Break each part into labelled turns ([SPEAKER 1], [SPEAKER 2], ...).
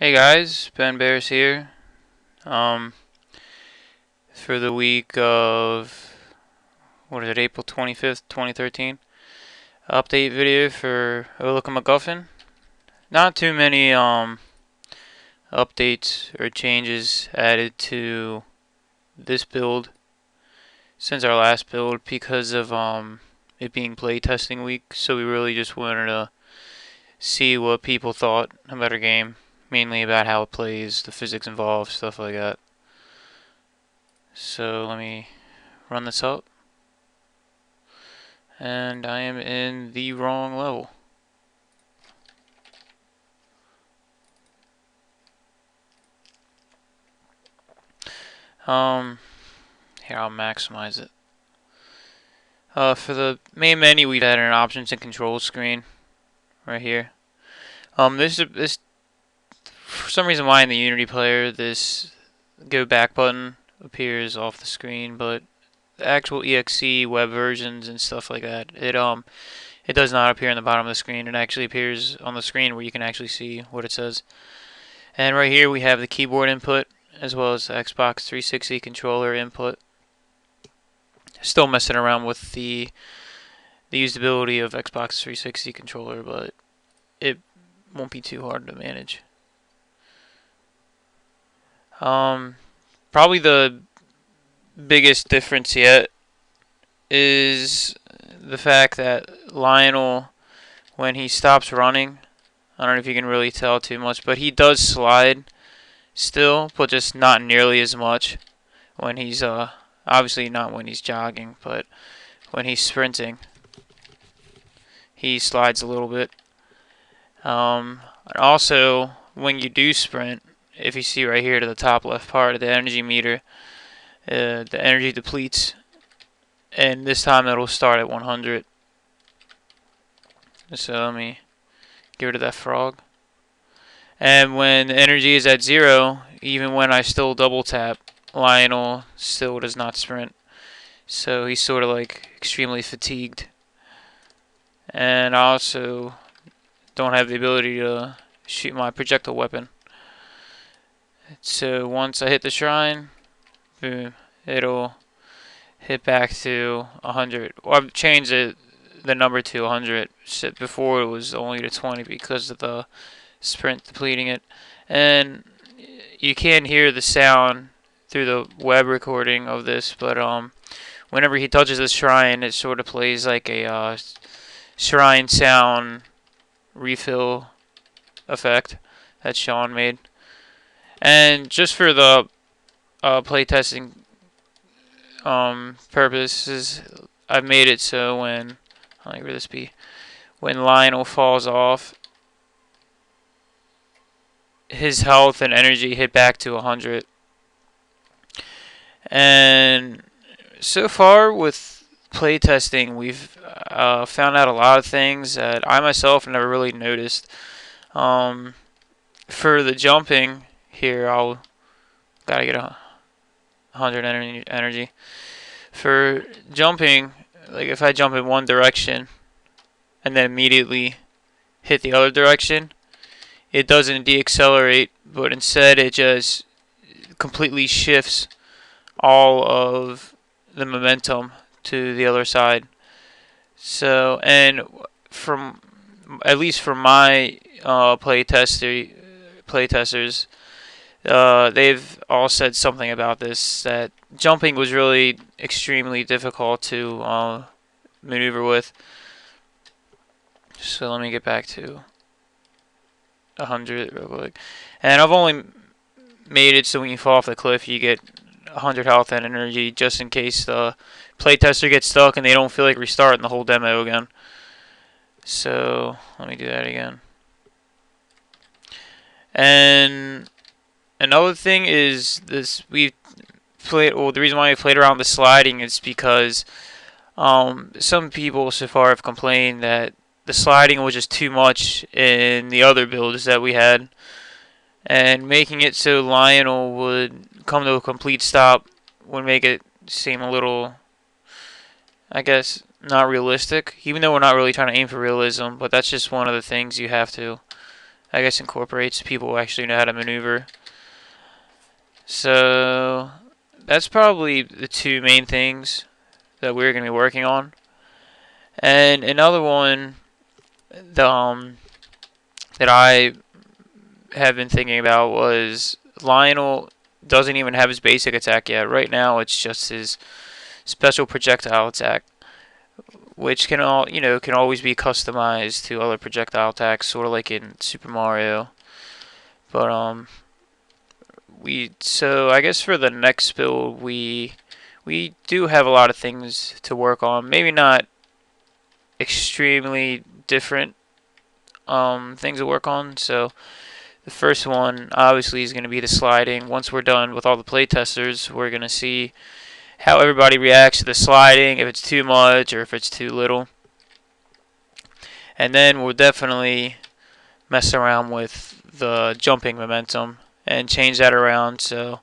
[SPEAKER 1] Hey guys, Ben Bears here. Um, for the week of April 25th, 2013. Update video for OLAM MacGuffin. Not too many updates or changes added to this build since our last build because of it being playtesting week. So we really just wanted to see what people thought about our game, mainly about how it plays, the physics involved, stuff like that. So let me run this up. And I am in the wrong level. Um, Here I'll maximize it. For the main menu, we've added an options and controls screen right here. This for some reason why in the Unity player this go back button appears off the screen, but the actual exe web versions and stuff like that, it does not appear in the bottom of the screen. It actually appears on the screen where you can actually see what it says. And right here we have the keyboard input as well as the Xbox 360 controller input. Still messing around with the usability of Xbox 360 controller, but it won't be too hard to manage. Probably the biggest difference yet is the fact that Lionel, when he stops running, I don't know if you can really tell too much, but he does slide still, but just not nearly as much when he's obviously not when he's jogging, but when he's sprinting, he slides a little bit. And also, when you do sprint, if you see right here to the top left part of the energy meter, the energy depletes, and this time it'll start at 100. So let me get rid of that frog. And when the energy is at 0, even when I still double tap, Lionel still does not sprint. So he's sort of like extremely fatigued. And I also don't have the ability to shoot my projectile weapon. So once I hit the shrine, boom, it'll hit back to 100. Well, I've changed the number to 100. Before it was only to 20 because of the sprint depleting it. And you can hear the sound through the web recording of this, but whenever he touches the shrine, it sort of plays like a shrine sound refill effect that Sean made. And just for the playtesting purposes, I've made it so when where this be when Lionel falls off, his health and energy hit back to 100. And so far with playtesting, we've found out a lot of things that I myself never really noticed. Um, for the jumping here, I'll gotta get 100 energy. For jumping, like if I jump in one direction and then immediately hit the other direction, it doesn't deaccelerate, but instead it just completely shifts all of the momentum to the other side. So, and from at least from my playtesters, they've all said something about this, that jumping was really extremely difficult to maneuver with. So let me get back to 100 real quick. And I've only made it so when you fall off the cliff, you get 100 health and energy, just in case the playtester gets stuck and they don't feel like restarting the whole demo again. So let me do that again. And another thing is this: we've played. Well, the reason why we played around with the sliding is because some people so far have complained that the sliding was just too much in the other builds that we had, and making it so Lionel would come to a complete stop would make it seem a little, I guess, not realistic. Even though we're not really trying to aim for realism, but that's just one of the things you have to I guess incorporates people who actually know how to maneuver. So that's probably the two main things that we're going to be working on. And another one that I have been thinking about was Lionel doesn't even have his basic attack yet. Right now, it's just his special projectile attack, which can always be customized to other projectile attacks, sort of like in Super Mario. But so I guess for the next build we do have a lot of things to work on. Maybe not extremely different things to work on. So the first one obviously is going to be the sliding. Once we're done with all the playtesters, we're going to see how everybody reacts to the sliding, if it's too much or if it's too little. And then we'll definitely mess around with the jumping momentum and change that around. So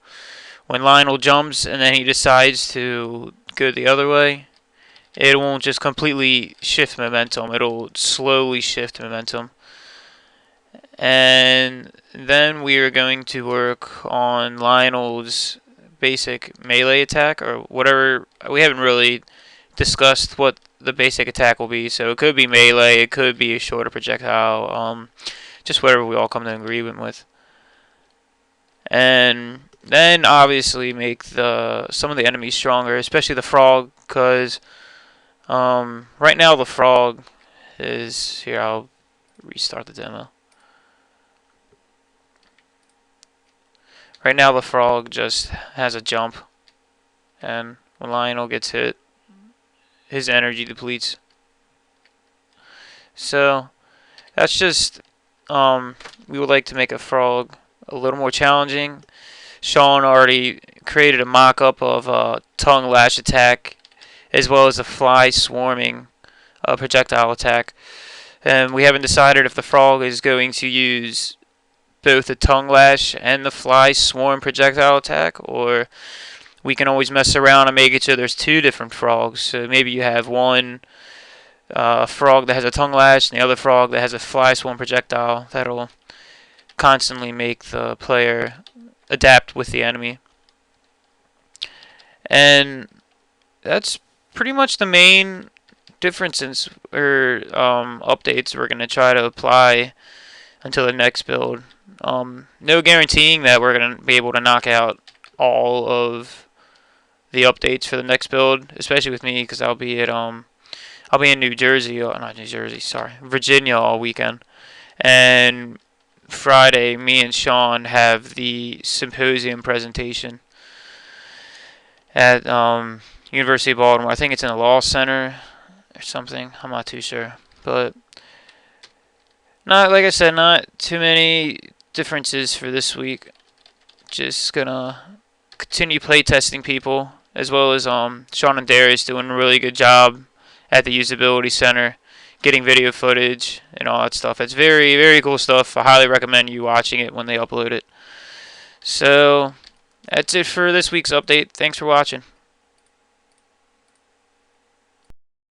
[SPEAKER 1] when Lionel jumps and then he decides to go the other way, it won't just completely shift momentum. It'll slowly shift momentum. And then we are going to work on Lionel's basic melee attack or whatever. We haven't really discussed what the basic attack will be, so it could be melee, it could be a shorter projectile, just whatever we all come to an agreement with. And then obviously make some of the enemies stronger, especially the frog, because right now the frog is here. I'll restart the demo. Right now the frog just has a jump, and when Lionel gets hit, his energy depletes. So that's just we would like to make a frog a little more challenging. Sean already created a mock-up of a tongue lash attack as well as a fly swarming projectile attack. And we haven't decided if the frog is going to use both the tongue lash and the fly swarm projectile attack, or we can always mess around and make it so there's two different frogs. So maybe you have one frog that has a tongue lash and the other frog that has a fly swarm projectile. That'll constantly make the player adapt with the enemy. And that's pretty much the main differences or updates we're going to try to apply until the next build. No guaranteeing that we're going to be able to knock out all of the updates for the next build, especially with me, because I'll be in New Jersey, not New Jersey, sorry, Virginia all weekend. And Friday, me and Sean have the symposium presentation at University of Baltimore. I think it's in the Law Center or something. I'm not too sure, but not, like I said, not too many differences for this week. Just gonna continue playtesting people, as well as Sean and Darius doing a really good job at the usability center, getting video footage and all that stuff. It's very, very cool stuff. I highly recommend you watching it when they upload it. So that's it for this week's update. Thanks for watching.